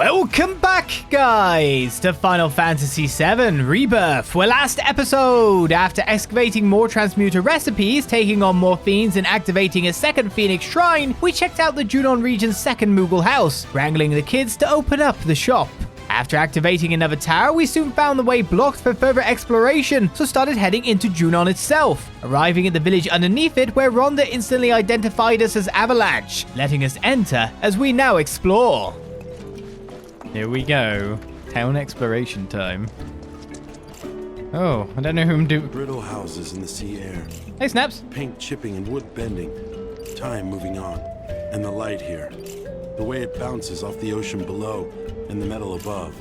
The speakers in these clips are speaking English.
Welcome back, guys, to Final Fantasy VII Rebirth, where last episode, after excavating more transmuter recipes, taking on more fiends, and activating a second Phoenix Shrine, we checked out the Junon region's second Moogle house, wrangling the kids to open up the shop. After activating another tower, we soon found the way blocked for further exploration, so started heading into Junon itself, arriving at the village underneath it where Rhonda instantly identified us as Avalanche, letting us enter as we now explore. Here we go. Town exploration time. Oh, I don't know who I'm doing. Brittle houses in the sea air. Hey, Snaps. Paint chipping and wood bending. Time moving on. And the light here. The way it bounces off the ocean below and the metal above.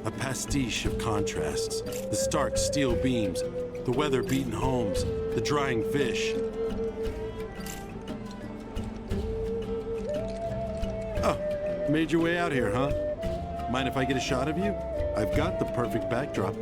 A pastiche of contrasts. The stark steel beams. The weather-beaten homes. The drying fish. Oh, made your way out here, huh? Mind if I get a shot of you? I've got the perfect backdrop.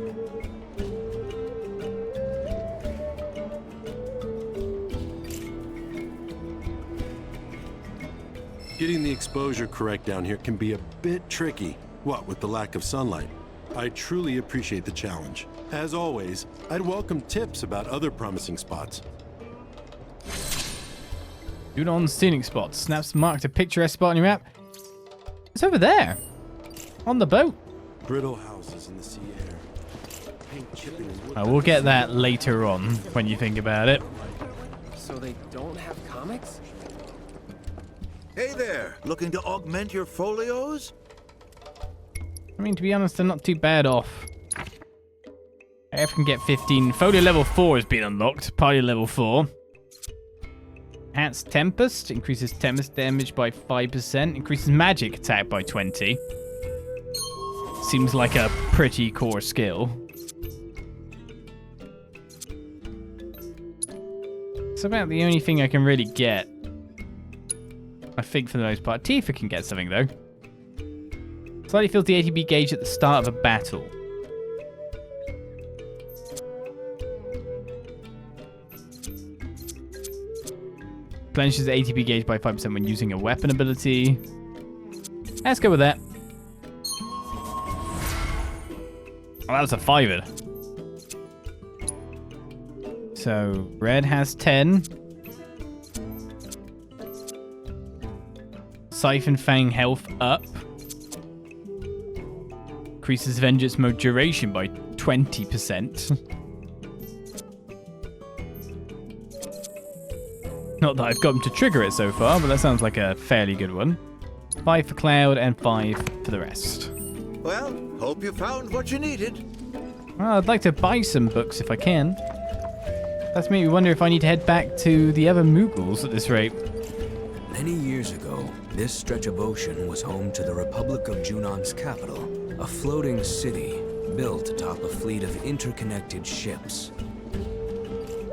Getting the exposure correct down here can be a bit tricky, what with the lack of sunlight. I truly appreciate the challenge. As always, I'd welcome tips about other promising spots. Junon scenic spots. Snaps marked a picturesque spot on your map. It's over there. On the boat. Brittle houses in the sea air. Paint chipping and wood. We'll get that later on when you think about it. So they don't have comics? Hey there, looking to augment your folios? I mean, to be honest, they're not too bad off. I can get 15. Folio level 4 has been unlocked. Party level 4. Enhance Tempest. Increases Tempest damage by 5%. Increases magic attack by 20. Seems like a pretty core skill. It's about the only thing I can really get. I think for the most part. Tifa can get something though. Slightly fills the ATB gauge at the start of a battle. Replenishes the ATB gauge by 5% when using a weapon ability. Let's go with that. Oh, that was a 5-er. So, red has 10. Siphon Fang health up. Increases Vengeance mode duration by 20%. Not that I've got him to trigger it so far, but that sounds like a fairly good one. 5 for Cloud and 5 for the rest. Well, hope you found what you needed. Well, I'd like to buy some books if I can. That's made me wonder if I need to head back to the other Moogles at this rate. Many years ago, this stretch of ocean was home to the Republic of Junon's capital, a floating city built atop a fleet of interconnected ships.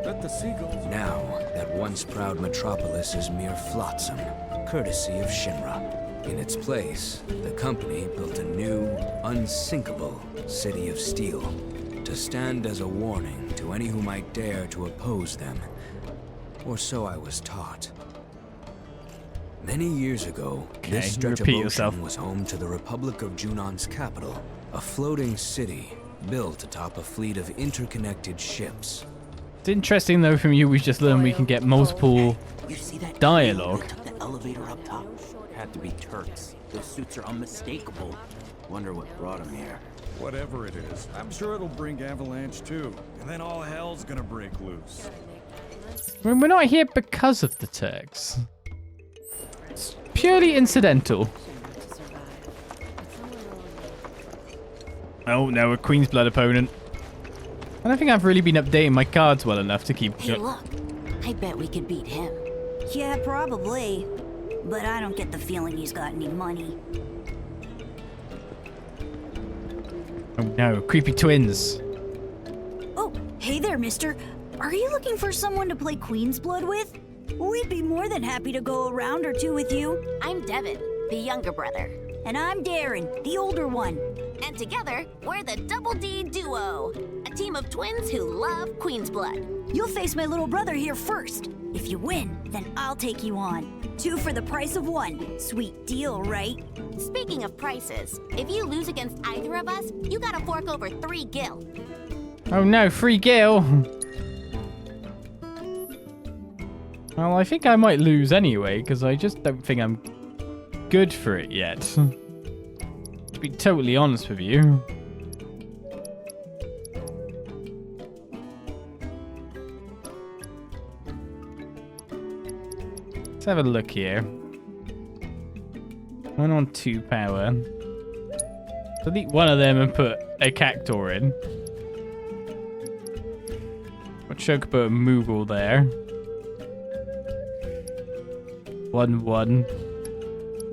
Let the seagulls. Now, that once proud metropolis is mere flotsam, courtesy of Shinra. In its place, the company built a new, unsinkable city of steel to stand as a warning to any who might dare to oppose them. Or so I was taught. Many years ago, this stretch of ocean was home to the Republic of Junon's capital, a floating city built atop a fleet of interconnected ships. It's interesting though from you, we just learned we can get multiple dialogue. That took the elevator up top. Had to be Turks. Those suits are unmistakable. Wonder what brought them here. Whatever it is, I'm sure it'll bring Avalanche too. And then all hell's gonna break loose. I mean, we're not here because of the Turks. It's purely incidental. Oh, no, a Queen's Blood opponent. I don't think I've really been updating my cards well enough to keep... Hey, look. I bet we could beat him. Yeah, probably. But I don't get the feeling he's got any money. Oh no, creepy twins. Oh, hey there, mister. Are you looking for someone to play Queen's Blood with? We'd be more than happy to go a round or two with you. I'm Devin, the younger brother. And I'm Darren, the older one. And together, we're the Double D Duo, a team of twins who love Queen's blood. You'll face my little brother here first. If you win, then I'll take you on. 2 for the price of 1. Sweet deal, right? Speaking of prices, if you lose against either of us, you gotta fork over 3 gil. Oh no, 3 gil. Well, I think I might lose anyway, because I just don't think I'm good for it yet. To be totally honest with you. Let's have a look here. 1 on 2 power. Delete one of them and put a Cactor in. Put Chocobo and Moogle there. 1/1.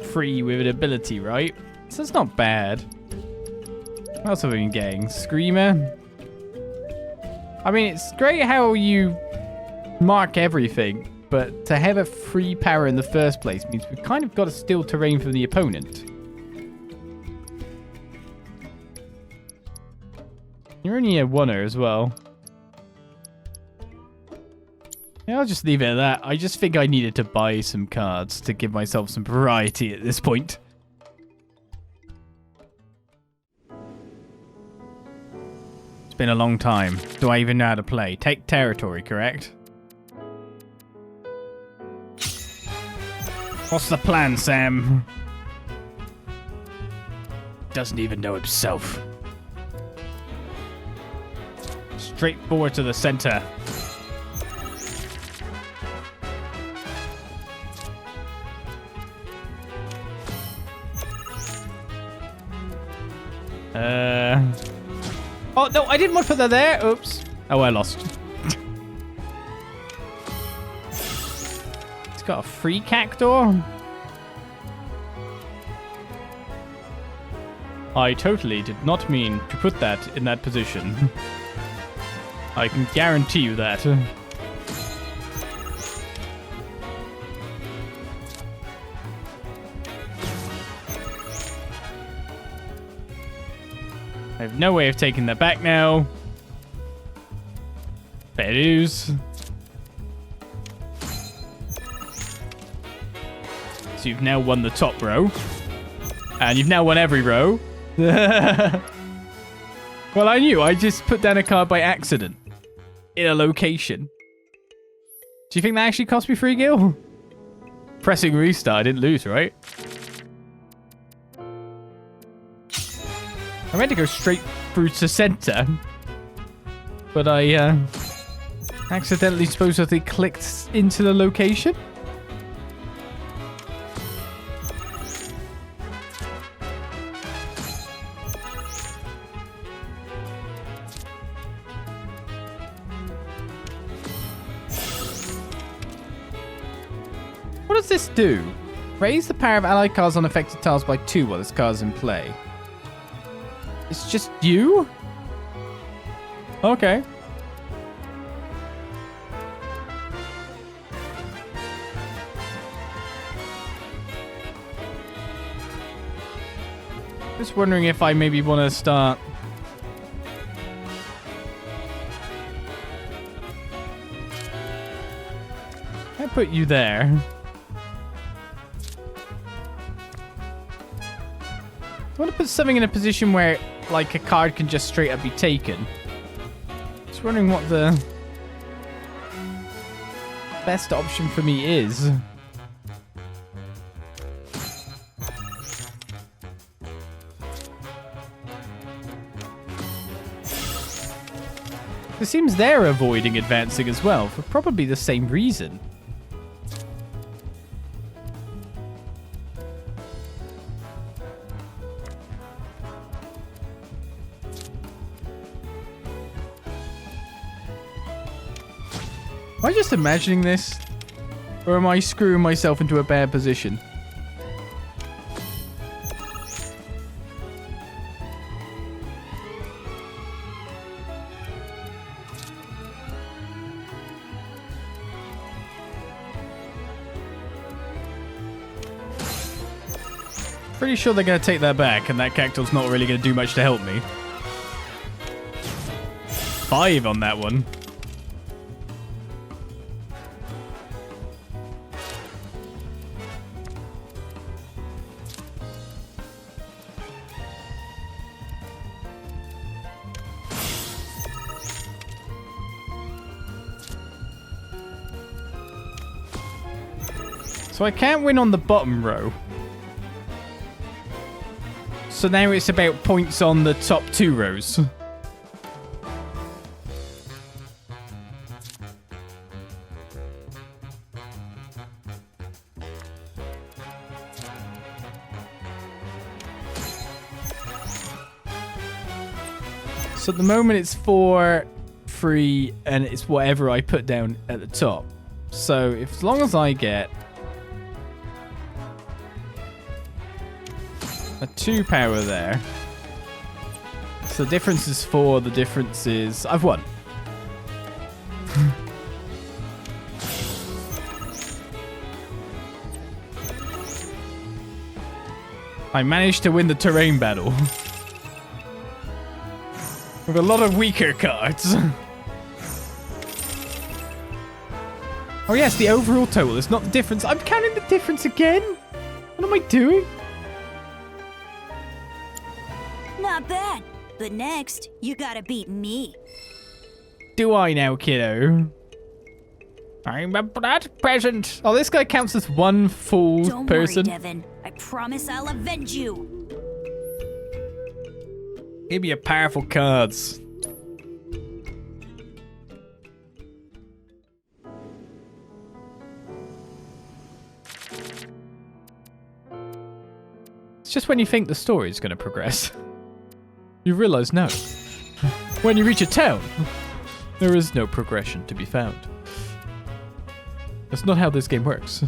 3 with an ability, right? So it's not bad. What else have we been getting? Screamer. I mean, it's great how you mark everything, but to have a free power in the first place means we've kind of got to steal terrain from the opponent. You're only a 1er as well. Yeah, I'll just leave it at that. I just think I needed to buy some cards to give myself some variety at this point. It's been a long time. Do I even know how to play? Take territory, correct? What's the plan, Sam? Doesn't even know himself. Straight forward to the center. Oh, no, I didn't want to put that there. Oops. Oh, I lost. It's got a free Cactor. I totally did not mean to put that in that position. I can guarantee you that. I have no way of taking that back now. Fair dues. So you've now won the top row. And you've now won every row. Well, I knew. I just put down a card by accident. In a location. Do you think that actually cost me 3 gil? Pressing restart, I didn't lose, right? I meant to go straight through to center. But I accidentally supposedly clicked into the location. What does this do? Raise the power of allied cards on affected tiles by 2 while this card is in play. It's just you? Okay. Just wondering if I maybe want to start... I put you there. I want to put something in a position where, like, a card can just straight up be taken. Just wondering what the best option for me is. It seems they're avoiding advancing as well, for probably the same reason. Am I just imagining this? Or am I screwing myself into a bad position? Pretty sure they're going to take that back, and that cactuar's not really going to do much to help me. 5 on that one. So I can't win on the bottom row. So now it's about points on the top 2 rows. So at the moment it's 4, 3, and it's whatever I put down at the top. So if, as long as I get a 2 power there. So the difference is 4, the difference is... I've won. I managed to win the terrain battle. With a lot of weaker cards. Oh yes, the overall total. It's not the difference. I'm counting the difference again? What am I doing? Not bad. But next, you gotta beat me. Do I now, kiddo? I'm a blood peasant. Oh, this guy counts as one full Don't person. worry, Devin. I promise I'll avenge you. Give me your powerful cards. It's just when you think the story is going to progress, you realize no. When you reach a town, there is no progression to be found. That's not how this game works.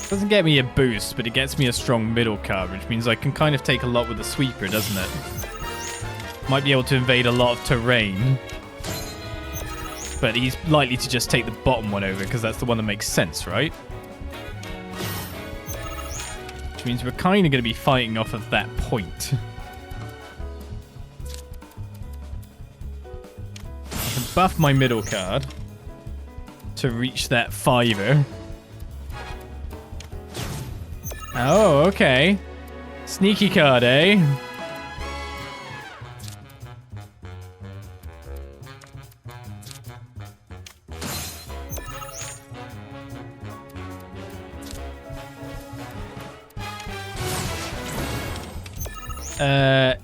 Doesn't get me a boost, but it gets me a strong middle card, which means I can kind of take a lot with the sweeper, doesn't it? Might be able to invade a lot of terrain. But he's likely to just take the bottom one over, because that's the one that makes sense, right? Which means we're kind of going to be fighting off of that point. I can buff my middle card to reach that 5er. Oh, okay. Sneaky card, eh?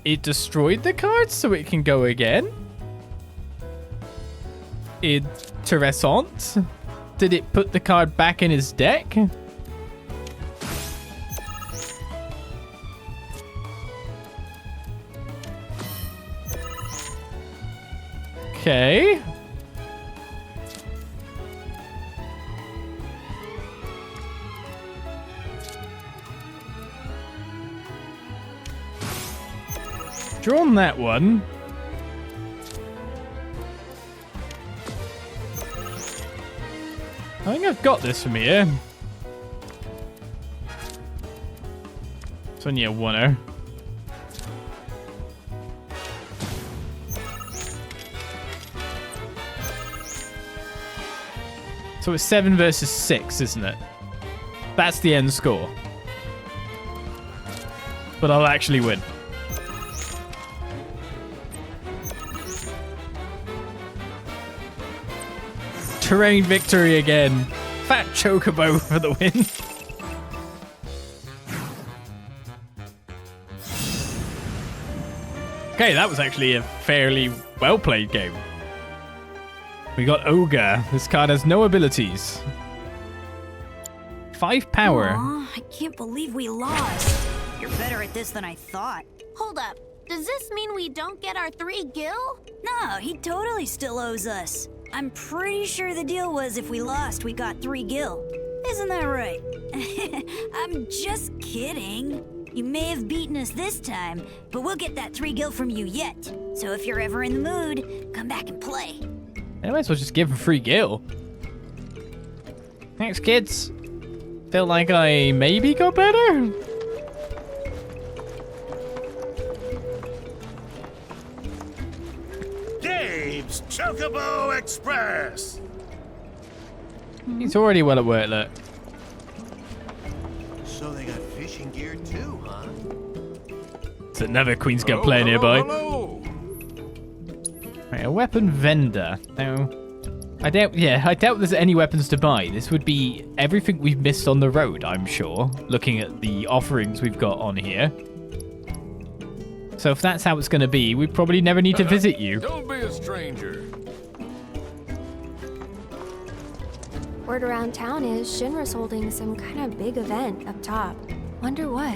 It destroyed the card so it can go again? Interessant. Did it put the card back in his deck? Okay. Drawn that one. I think I've got this from here. It's only a 1-er. So it's 7 versus 6, isn't it? That's the end score. But I'll actually win. Terrain victory again. Fat Chocobo for the win. Okay, that was actually a fairly well-played game. We got Ogre. This card has no abilities. 5 power. Aw, I can't believe we lost. You're better at this than I thought. Hold up. Does this mean we don't get our 3 gil? No, he totally still owes us. I'm pretty sure the deal was if we lost, we got 3 gil. Isn't that right? I'm just kidding. You may have beaten us this time, but we'll get that 3 gil from you yet. So if you're ever in the mood, come back and play. I might as well just give him 3 gil. Thanks, kids. Feel like I maybe got better? Dave's Chocobo Express! He's already well at work, look. So they got fishing gear too, huh? It's another Queen's Gun player nearby. Hello. Right, a weapon vendor. Now, I doubt there's any weapons to buy. This would be everything we've missed on the road, I'm sure, looking at the offerings we've got on here. So if that's how it's going to be, we probably never need to visit you. Don't be a stranger. Word around town is Shinra's holding some kind of big event up top. Wonder what?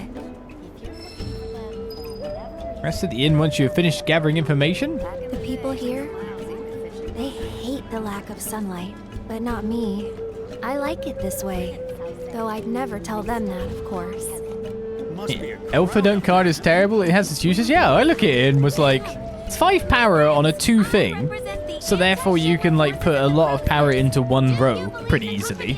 Rest at the inn once you've finished gathering information? The people here, they hate the lack of sunlight, but not me. I like it this way, though I'd never tell them that, of course. Elfadunk card is terrible. It has its uses. Yeah, I look at it and was like, it's 5 power on a 2 thing. So therefore you can like put a lot of power into one row pretty easily.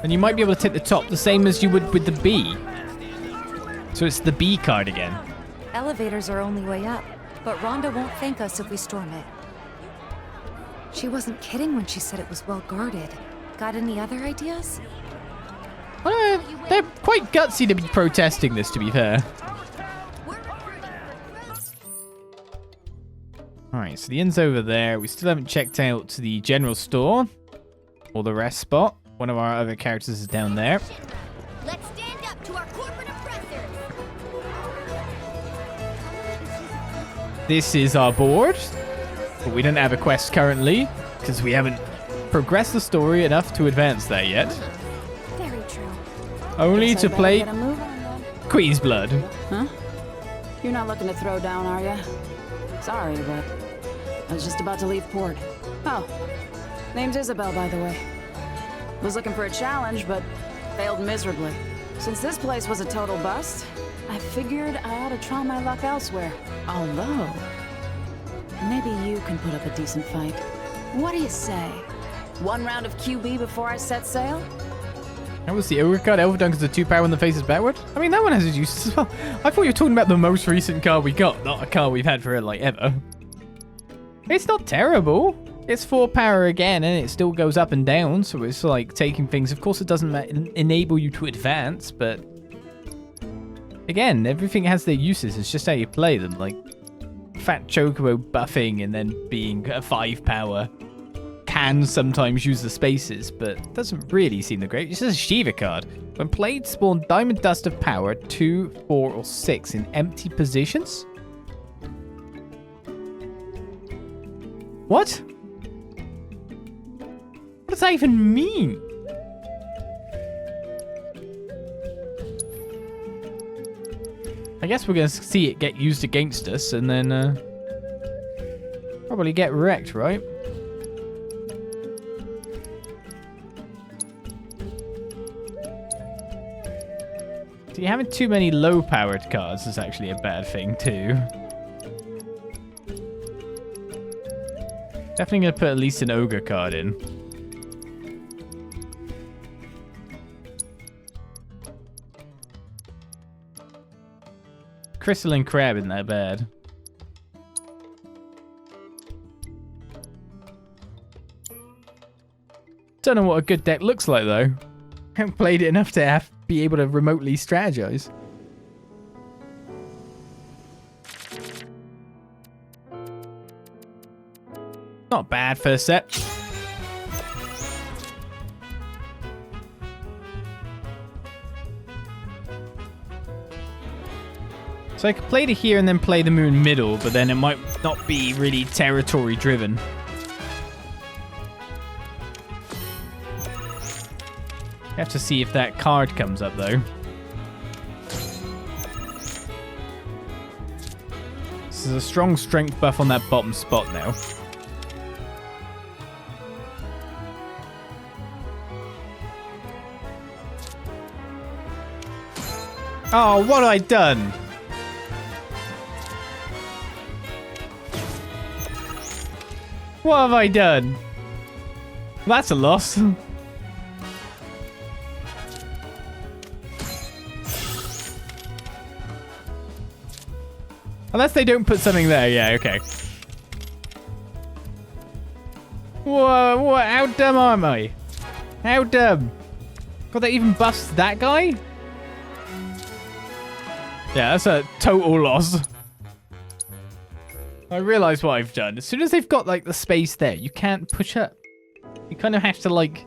And you might be able to take the top the same as you would with the B. So it's the B card again. Elevators are only way up, but Rhonda won't thank us if we storm it. She wasn't kidding when she said it was well guarded. Got any other ideas? They're quite gutsy to be protesting this, to be fair. Alright, so the inn's over there. We still haven't checked out the general store or the rest spot. One of our other characters is down there. Let's stand up to our corporate oppressors. This is our board, but we don't have a quest currently because we haven't progressed the story enough to advance that yet. Very true. Only to play Get a move on then. Queen's Blood. Huh? You're not looking to throw down, are ya? Sorry, but I was just about to leave port. Oh, name's Isabelle, by the way. Was looking for a challenge, but failed miserably. Since this place was a total bust, I figured I ought to try my luck elsewhere. Although, maybe you can put up a decent fight. What do you say? 1 round of QB before I set sail? That was the ogre card. Elfadunk is a 2 power when the face is backward. I mean, that one has its uses as well. I thought you were talking about the most recent card we got, not a card we've had for like ever. It's not terrible. It's 4 power again, and it still goes up and down, so it's like taking things. Of course, it doesn't enable you to advance, but again, everything has their uses. It's just how you play them. Like Fat Chocobo buffing and then being a 5 power can sometimes use the spaces, but doesn't really seem the great. This is a Shiva card. When played, spawn Diamond Dust of Power 2, 4, or 6 in empty positions. What? What does that even mean? I guess we're going to see it get used against us and then probably get wrecked, right? See, having too many low-powered cards is actually a bad thing, too. Definitely going to put at least an ogre card in. Crystalline Crab isn't that bad. Don't know what a good deck looks like, though. Haven't played it enough to be able to remotely strategize. Not bad first set. So I could play to here and then play the moon middle, but then it might not be really territory driven. Have to see if that card comes up though. This is a strong strength buff on that bottom spot now. Oh, what have I done? What have I done? That's a loss. Unless they don't put something there. Yeah, okay. Whoa, what? How dumb am I? How dumb? God, they even buffed that guy? Yeah, that's a total loss. I realise what I've done. As soon as they've got, like, the space there, you can't push up. You kind of have to, like...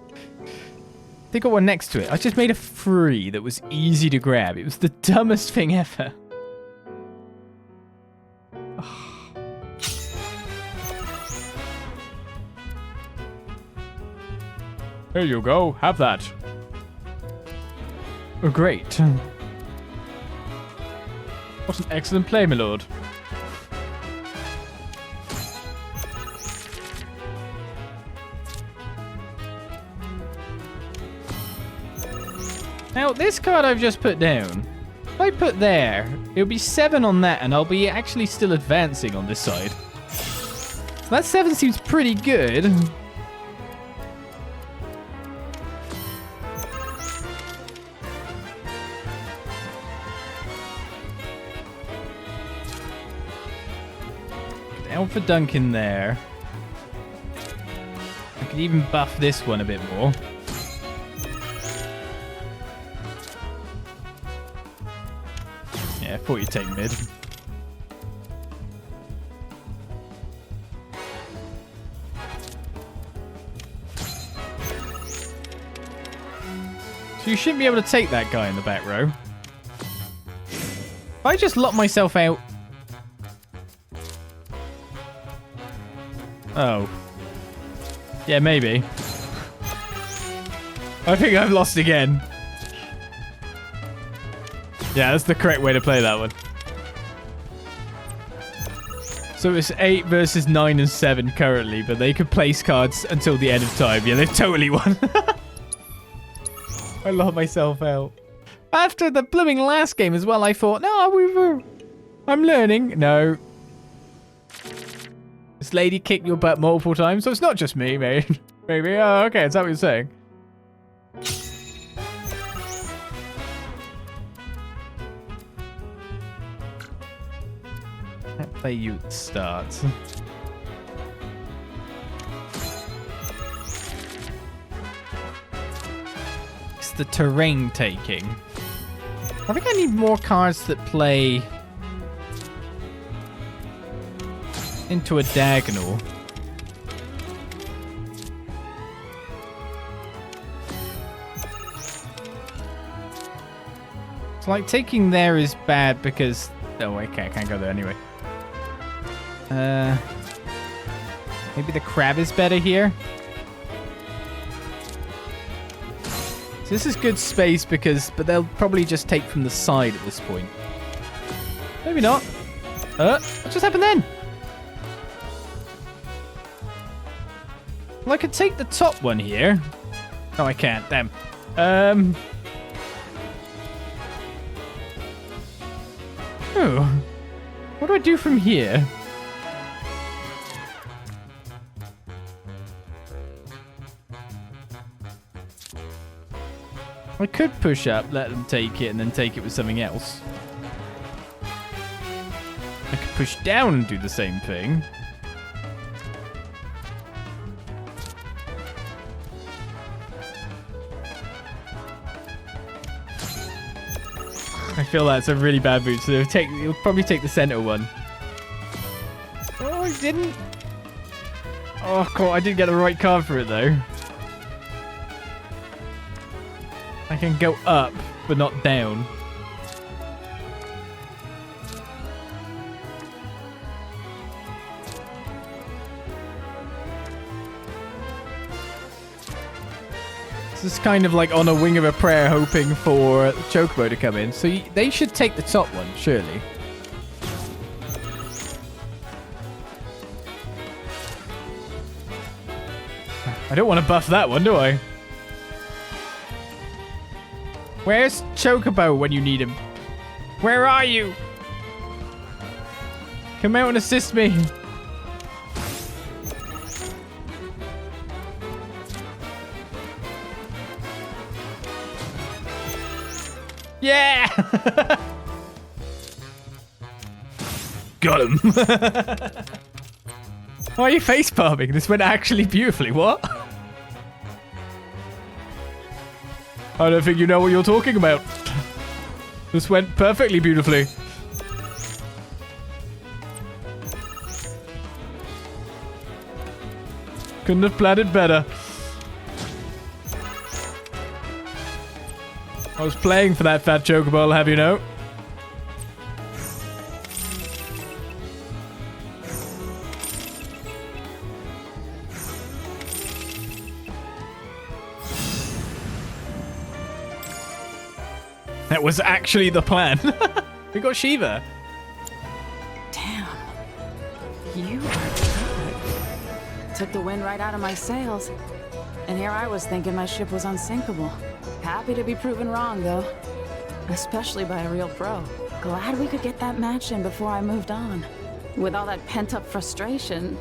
They got one next to it. I just made a free that was easy to grab. It was the dumbest thing ever. Here you go. Have that. Oh, great. What an excellent play, my lord. Now, this card I've just put down, if I put there, it'll be 7 on that, and I'll be actually still advancing on this side. So that 7 seems pretty good. Down for Duncan there. I could even buff this one a bit more. Yeah, I thought you'd take mid. So you shouldn't be able to take that guy in the back row. If I just lock myself out... Oh. Yeah, maybe. I think I've lost again. Yeah, that's the correct way to play that one. So it's 8 versus 9 and 7 currently, but they could place cards until the end of time. Yeah, they've totally won. I locked myself out. After the blooming last game as well, I thought, no, I'm learning. No. This lady kicked your butt multiple times, so it's not just me, mate. Maybe. Oh, okay, is that what you're saying? Can't play you at the start. It's the terrain taking. I think I need more cards that play into a diagonal. It's like taking there is bad because... Oh, okay, I can't go there anyway. Maybe the crab is better here. So this is good space because... But they'll probably just take from the side at this point. Maybe not. What just happened then? Well, I could take the top one here. No, I can't. Damn. Oh. What do I do from here? I could push up, let them take it, and then take it with something else. I could push down and do the same thing. I feel that's a really bad boot, so he'll probably take the center one. Oh, he didn't. Oh, cool. I didn't get the right card for it, though. I can go up, but not down. This is kind of like on a wing of a prayer hoping for Chocobo to come in. So they should take the top one, surely. I don't want to buff that one, do I? Where's Chocobo when you need him? Where are you? Come out and assist me. Yeah! Got him. Why are you facepalming? This went actually beautifully. What? I don't think you know what you're talking about. This went perfectly beautifully. Couldn't have planned it better. I was playing for that fat chocobo, I'll have you know. That was actually the plan. We got Shiva. Damn. You are good. Took the wind right out of my sails. And here I was thinking my ship was unsinkable. Happy to be proven wrong, though. Especially by a real pro. Glad we could get that match in before I moved on. With all that pent-up frustration,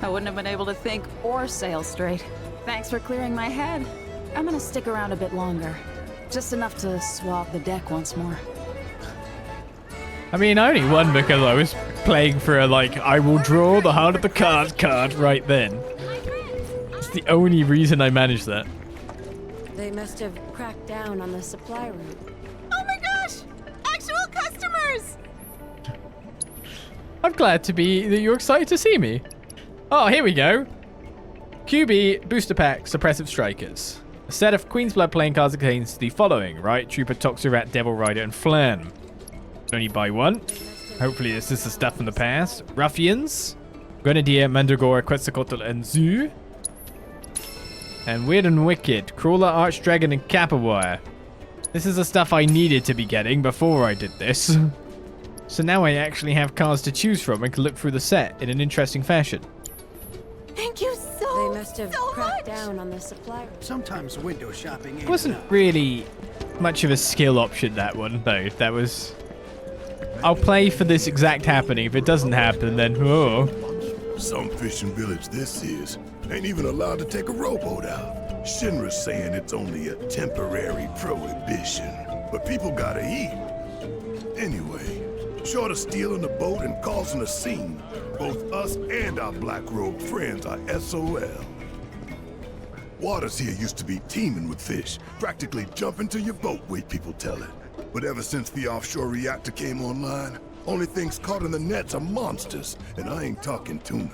I wouldn't have been able to think or sail straight. Thanks for clearing my head. I'm gonna stick around a bit longer. Just enough to swab the deck once more. I mean, I only won because I was playing for a, like, I will draw the heart of the card right then. It's the only reason I managed that. They must have cracked down on the supply route. Oh my gosh! Actual customers! I'm glad to be that you're excited to see me. Oh, here we go. QB Booster Pack Suppressive Strikers. A set of Queen's Blood playing cards that contains the following, right? Trooper, Toxarat, Devil Rider, and Flan. Only buy one. Hopefully this is the stuff from the past. Ruffians, Grenadier, Mandragora, Quetzalcoatl, and Zoo. And Weird and Wicked, Crawler, Archdragon, and Capawire. This is the stuff I needed to be getting before I did this. So now I actually have cards to choose from and can look through the set in an interesting fashion. Thank you They must have cracked down on the supply route. Sometimes window shopping ain't It wasn't enough. really much of a skill option, that one, though. That was... I'll play for this exact happening. If it doesn't happen, then... Oh. Some fishing village this is ain't even allowed to take a rowboat out. Shinra's saying it's only a temporary prohibition, but people gotta eat. Anyway, short of stealing the boat and causing a scene, both us and our black-robed friends are SOL. Waters here used to be teeming with fish, practically jump into your boat, way people tell it. But ever since the offshore reactor came online, only things caught in the nets are monsters, and I ain't talking tuna.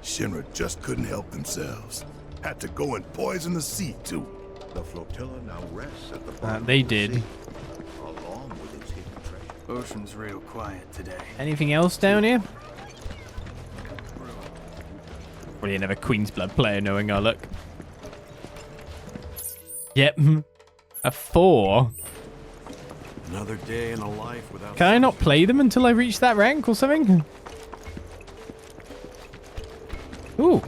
Shinra just couldn't help themselves. Had to go and poison the sea, too. The flotilla now rests at the bottom They of the did. sea, along with its hidden treasure. Ocean's real quiet today. Anything else down here? Probably another Queen's Blood player knowing our luck. Yep. A 4. Another day in a life without... Can I not play them until I reach that rank or something? Ooh.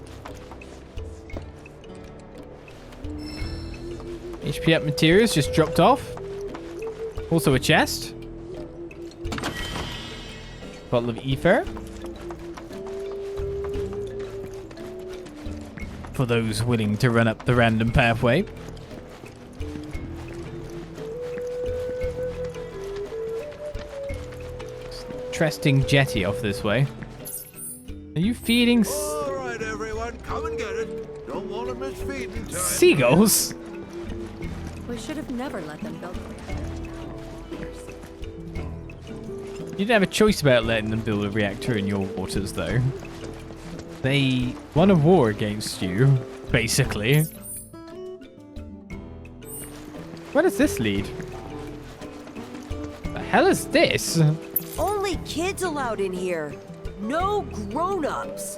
HP up materials just dropped off. Also a chest. Bottle of ether. For those willing to run up the random pathway. Interesting jetty off this way. Are you feeding All right, everyone, come and get it. Don't want to miss feeding time. seagulls? We should have never let them build You didn't have a choice about letting them build a reactor in your waters, though. They won a war against you, basically. Where does this lead? The hell is this? Only kids allowed in here. No grown-ups.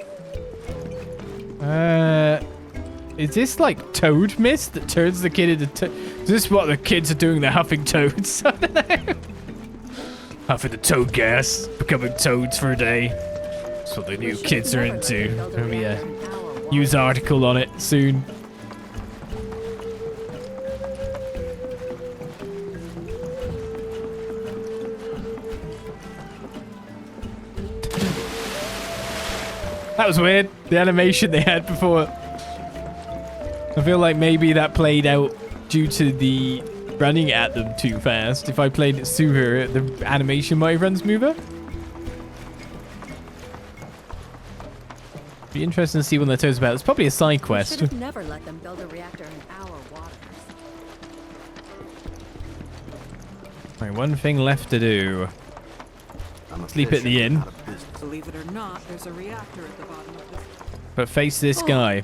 Is this like toad mist that turns the kid into is this what the kids are doing? They're huffing toads? I don't know. Huffing the toad gas, becoming toads for a day. That's what the new kids are into. news article on it soon. That was weird. The animation they had before. I feel like maybe that played out due to the running at them too fast. If I played it smoother, the animation might run smoother. Be interesting to see what that tells about. It's probably a side quest. Should have never let them build a reactor in our waters. Right, one thing left to do. Sleep at the inn. Believe it or not, there's a reactor at the bottom of this. But face this guy.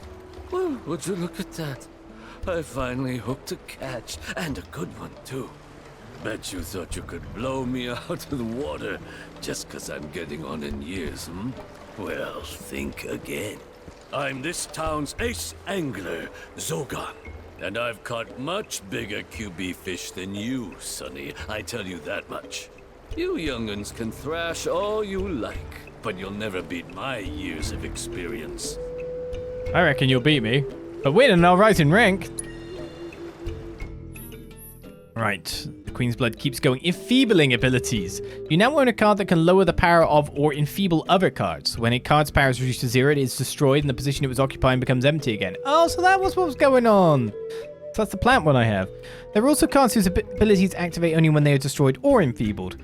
Well, would you look at that? I finally hooked a catch, and a good one, too. Bet you thought you could blow me out of the water just 'cause I'm getting on in years, hmm? Well, think again. I'm this town's ace angler, Zogan. And I've caught much bigger QB fish than you, Sonny. I tell you that much. You young'uns can thrash all you like, but you'll never beat my years of experience. I reckon you'll beat me. But win and I'll rise in rank. Right. The Queen's Blood keeps going. Enfeebling abilities. You now own a card that can lower the power of or enfeeble other cards. When a card's power is reduced to 0, it is destroyed and the position it was occupying becomes empty again. Oh, so that was what was going on. So that's the plant one I have. There are also cards whose abilities activate only when they are destroyed or enfeebled.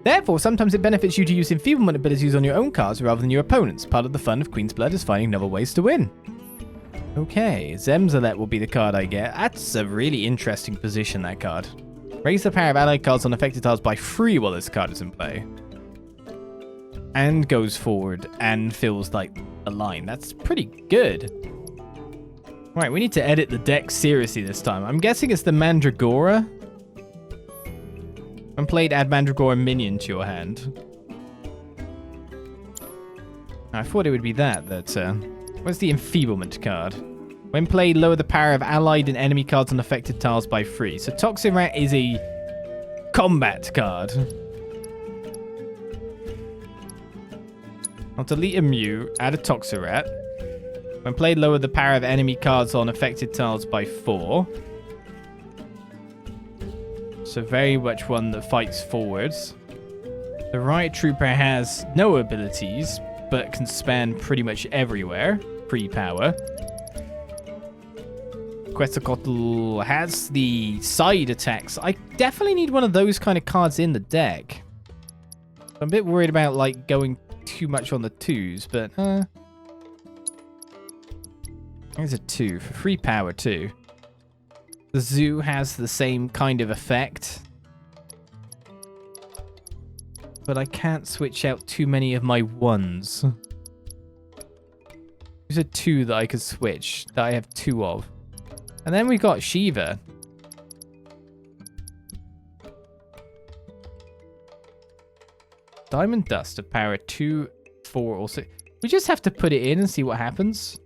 Therefore, sometimes it benefits you to use enfeeblement abilities on your own cards rather than your opponent's. Part of the fun of Queen's Blood is finding novel ways to win. Okay, Zemzalet will be the card I get. That's a really interesting position, that card. Raise the power of allied cards on affected tiles by 3 while this card is in play. And goes forward and fills, like, a line. That's pretty good. Right, we need to edit the deck seriously this time. I'm guessing it's the Mandragora. When played, add Mandragora minion to your hand. I thought it would be that. Where's the Enfeeblement card? When played, lower the power of allied and enemy cards on affected tiles by 3. So Toxin Rat is a combat card. I'll delete a Mew, add a Toxin Rat. When played, lower the power of enemy cards on affected tiles by 4. So very much one that fights forwards. The Riot Trooper has no abilities, but can span pretty much everywhere. Pre-power. Quetzalcoatl has the side attacks. I definitely need one of those kind of cards in the deck. I'm a bit worried about like going too much on the 2s, but there's a 2 for free power too. The Zoo has the same kind of effect. But I can't switch out too many of my 1s. There's a 2 that I could switch, that I have 2 of. And then we got Shiva. Diamond Dust of power 2, 4, or 6. We just have to put it in and see what happens.